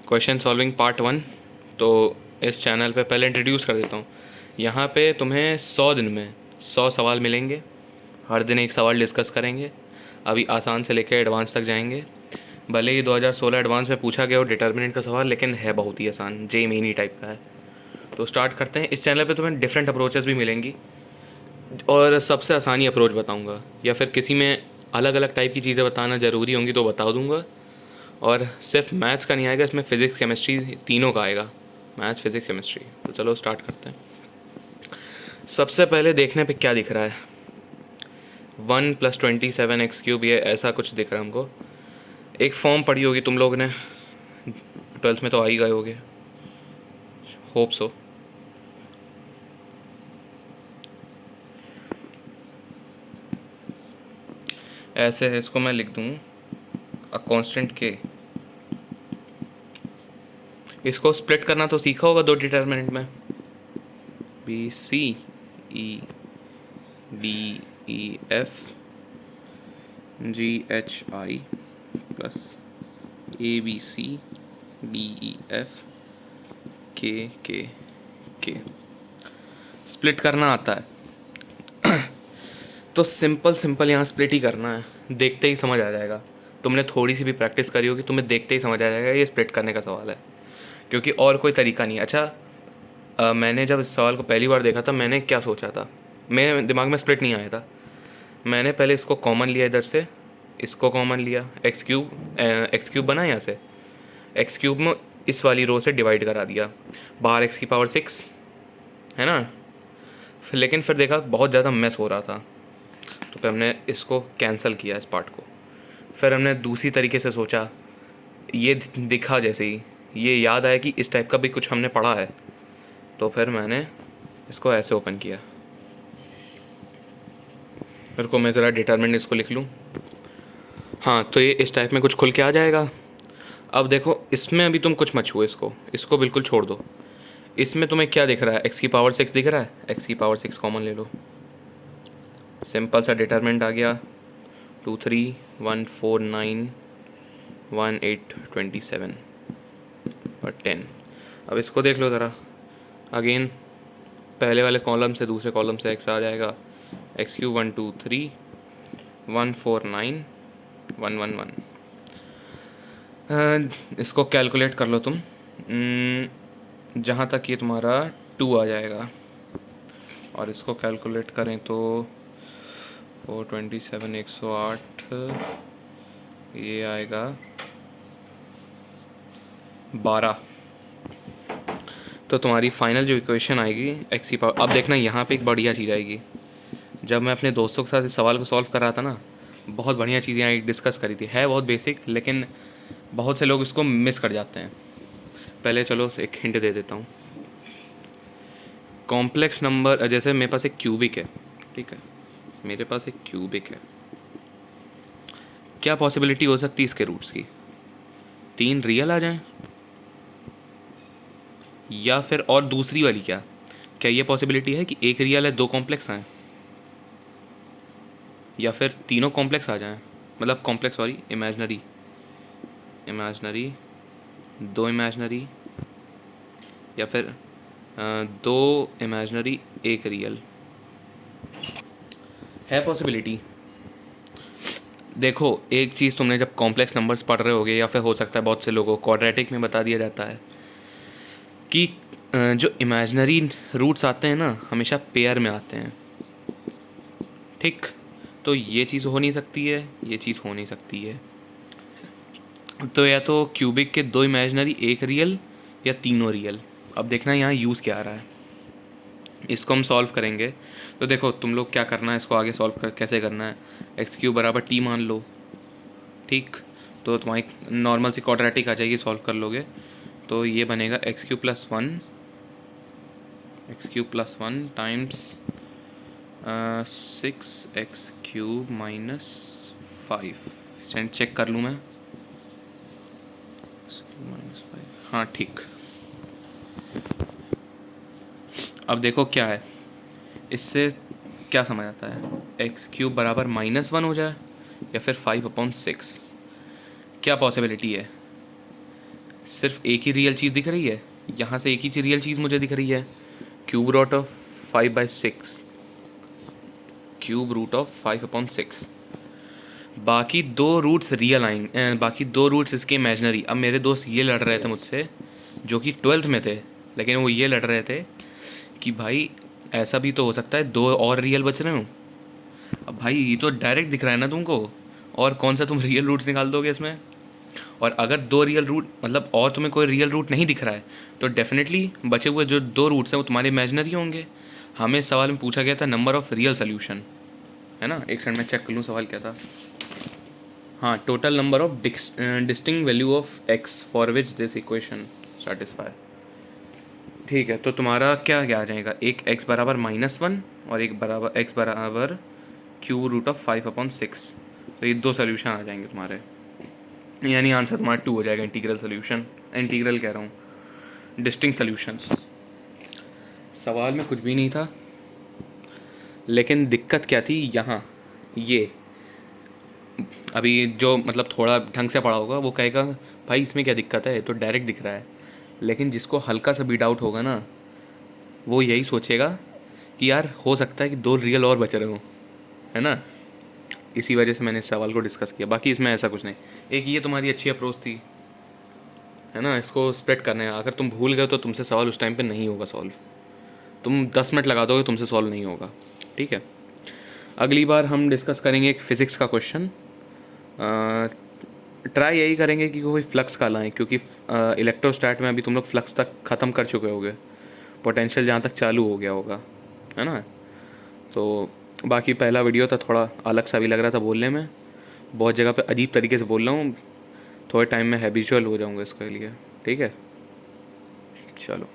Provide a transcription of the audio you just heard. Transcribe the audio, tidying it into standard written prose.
Question solving part 1। तो इस channel पे पहले इंट्रोड्यूस कर देता हूँ। यहाँ पे तुम्हें 100 दिन में 100 सवाल मिलेंगे। हर दिन एक सवाल डिस्कस करेंगे। अभी आसान से लेकर एडवांस तक जाएंगे। भले ही 2016 एडवांस में पूछा गया हो डिटर्मिनेंट का सवाल, लेकिन है बहुत ही आसान, जे मीनी टाइप का है। तो स्टार्ट करते हैं। इस चैनल पे तुम्हें डिफरेंट अप्रोचेस भी मिलेंगी और सबसे आसानी अप्रोच बताऊँगा, या फिर किसी में अलग अलग टाइप की चीज़ें बताना ज़रूरी होंगी तो बता दूँगा। और सिर्फ मैथ्स का नहीं आएगा, इसमें फ़िज़िक्स केमिस्ट्री तीनों का आएगा। Maths physics chemistry. तो चलो स्टार्ट करते हैं। सबसे पहले देखने पे क्या दिख रहा है, 1+27x3, ये ऐसा कुछ दिख रहा है हमको। एक फॉर्म पढ़ी होगी तुम लोग ने, 12th में तो आ ही गए होगे, होप सो। ऐसे है, इसको मैं लिख दूँ अ कांस्टेंट के। इसको स्प्लिट करना तो सीखा होगा दो डिटर्मिनेंट में, BCEDEF GHI प्लस ABCDEF के स्प्लिट करना आता है। तो सिंपल यहाँ स्प्लिट ही करना है, देखते ही समझ आ जाएगा। तुमने थोड़ी सी भी प्रैक्टिस करी होगी, तुम्हें देखते ही समझ आ जाएगा ये स्प्लिट करने का सवाल है, क्योंकि और कोई तरीका नहीं। अच्छा, मैंने जब इस सवाल को पहली बार देखा था, मैंने क्या सोचा था, मेरे दिमाग में स्प्लिट नहीं आया था। मैंने पहले इसको कॉमन लिया, इधर से इसको कॉमन लिया, एक्स क्यूब बना यहाँ से, एक्स क्यूब में इस वाली रो से डिवाइड करा दिया, बाहर x⁶ है ना। लेकिन फिर देखा बहुत ज़्यादा मेस हो रहा था, तो फिर हमने इसको कैंसिल किया, इस पार्ट को। फिर हमने दूसरी तरीके से सोचा, ये दिखा जैसे ही ये याद आया कि इस टाइप का भी कुछ हमने पढ़ा है, तो फिर मैंने इसको ऐसे ओपन किया। फिर को मैं ज़रा डिटरमिनेंट इसको लिख लूँ। हाँ, तो ये इस टाइप में कुछ खुल के आ जाएगा। अब देखो, इसमें अभी तुम कुछ मत छुओ, इसको बिल्कुल छोड़ दो। इसमें तुम्हें क्या दिख रहा है, x⁶ दिख रहा है, x⁶ कॉमन ले लो। सिंपल सा डिटरमिनेंट आ गया, 2 3 1 4 9 1 8 27 और 10। अब इसको देख लो ज़रा, अगेन पहले वाले कॉलम से दूसरे कॉलम से x आ जाएगा, x³ 1 2 3 1 4 9 1 1 1। इसको कैलकुलेट कर लो तुम, जहाँ तक ये तुम्हारा 2 आ जाएगा, और इसको कैलकुलेट करें तो 427 108, ये आएगा 12। तो तुम्हारी फाइनल जो इक्वेशन आएगी x⁴। अब देखना यहाँ पे एक बढ़िया चीज़ आएगी, जब मैं अपने दोस्तों के साथ इस सवाल को सॉल्व कर रहा था ना, बहुत बढ़िया चीज़ें यहाँ डिस्कस करी थी। है बहुत बेसिक, लेकिन बहुत से लोग इसको मिस कर जाते हैं। पहले चलो एक हिंट दे देता हूँ। कॉम्प्लेक्स नंबर, जैसे मेरे पास एक क्यूबिक है, ठीक है, मेरे पास एक क्यूबिक है, क्या पॉसिबिलिटी हो सकती है इसके रूट्स की, 3 रियल आ जाएं, या फिर और दूसरी वाली क्या ये पॉसिबिलिटी है कि एक रियल है 2 कॉम्प्लेक्स आए, या फिर तीनों कॉम्प्लेक्स आ जाएं, मतलब कॉम्प्लेक्स सॉरी इमेजनरी 2 इमेजनरी, या फिर 2 इमेजनरी 1 रियल। है पॉसिबिलिटी। देखो, एक चीज़ तुमने जब कॉम्प्लेक्स नंबर्स पढ़ रहे होगे, या फिर हो सकता है बहुत से लोगों को क्वाड्रेटिक में बता दिया जाता है कि जो इमेजनरी रूट्स आते हैं ना, हमेशा पेयर में आते हैं, ठीक। तो ये चीज़ हो नहीं सकती है, ये चीज़ हो नहीं सकती है। तो या तो क्यूबिक के 2 इमेजनरी 1 रियल, या तीनों रियल। अब देखना यहाँ यूज़ क्या आ रहा है, इसको हम सॉल्व करेंगे। तो देखो तुम लोग क्या करना है, इसको आगे सॉल्व कैसे करना है, x³ बराबर t मान लो, ठीक। तो तुम्हारी नॉर्मल सी क्वाड्रेटिक आ जाएगी, सॉल्व कर लोगे तो ये बनेगा x³ + 1 times 6x³ - 5। Send check कर लूँ मैं, -5, हाँ ठीक। अब देखो क्या है, इससे क्या समझ आता है, x³ बराबर -1 हो जाए, या फिर 5/6। क्या पॉसिबिलिटी है, सिर्फ एक ही रियल चीज़ दिख रही है, यहाँ से एक ही रियल चीज़ मुझे दिख रही है, cube root of 5/6, cube root of 5/6। बाकी दो रूट्स रियल आएंगे, बाकी दो रूट्स इसके इमेजनरी। अब मेरे दोस्त ये लड़ रहे थे मुझसे, जो कि 12th में थे, लेकिन वो ये लड़ रहे थे कि भाई ऐसा भी तो हो सकता है दो और रियल बच रहे हो। अब भाई ये तो डायरेक्ट दिख रहा है ना तुमको, और कौन सा तुम रियल रूट्स निकाल दोगे इसमें। और अगर दो रियल रूट मतलब और तुम्हें कोई रियल रूट नहीं दिख रहा है तो डेफिनेटली बचे हुए जो दो रूट्स हैं वो तुम्हारे इमेजनरी होंगे। हमें इस सवाल में पूछा गया था नंबर ऑफ रियल सोल्यूशन, है ना। एक सेकंड में चेक कर लूँ सवाल क्या था। हाँ, total number of distinct value of x for which this equation satisfy. ठीक है, तो तुम्हारा क्या क्या आ जाएगा, एक x बराबर -1 और एक बराबर x बराबर क्यूब रूट ऑफ 5/6। तो ये दो सोल्यूशन आ जाएंगे तुम्हारे, यानी आंसर तुम्हारा 2 हो जाएगा। इंटीग्रल सोल्यूशन, इंटीग्रल कह रहा हूँ, डिस्टिंक्ट सोल्यूशंस। सवाल में कुछ भी नहीं था, लेकिन दिक्कत क्या थी यहाँ, ये अभी जो मतलब थोड़ा ढंग से पढ़ा होगा वो कहेगा भाई इसमें क्या दिक्कत है, ये तो डायरेक्ट दिख रहा है। लेकिन जिसको हल्का सा भी डाउट होगा ना, वो यही सोचेगा कि यार हो सकता है कि दो रियल और बच रहे हों, है ना। इसी वजह से मैंने इस सवाल को डिस्कस किया, बाकी इसमें ऐसा कुछ नहीं। एक ये तुम्हारी अच्छी अप्रोच थी, है ना, इसको स्प्रेड करने का। अगर तुम भूल गए तो तुमसे सवाल उस टाइम पे नहीं होगा सॉल्व, तुम 10 मिनट लगा दोगे तुमसे सॉल्व नहीं होगा, ठीक है। अगली बार हम डिस्कस करेंगे एक फ़िज़िक्स का क्वेश्चन। ट्राई यही करेंगे कि कोई फ्लक्स का लाएँ, क्योंकि इलेक्ट्रोस्टैट में अभी तुम लोग फ्लक्स तक ख़त्म कर चुके होगे, पोटेंशियल जहाँ तक चालू हो गया होगा, है ना। तो बाकी पहला वीडियो था, थोड़ा अलग सा भी लग रहा था बोलने में, बहुत जगह पे अजीब तरीके से बोल रहा हूँ, थोड़े टाइम में हैबिचुअल हो जाऊँगा इसके लिए, ठीक है। चलो।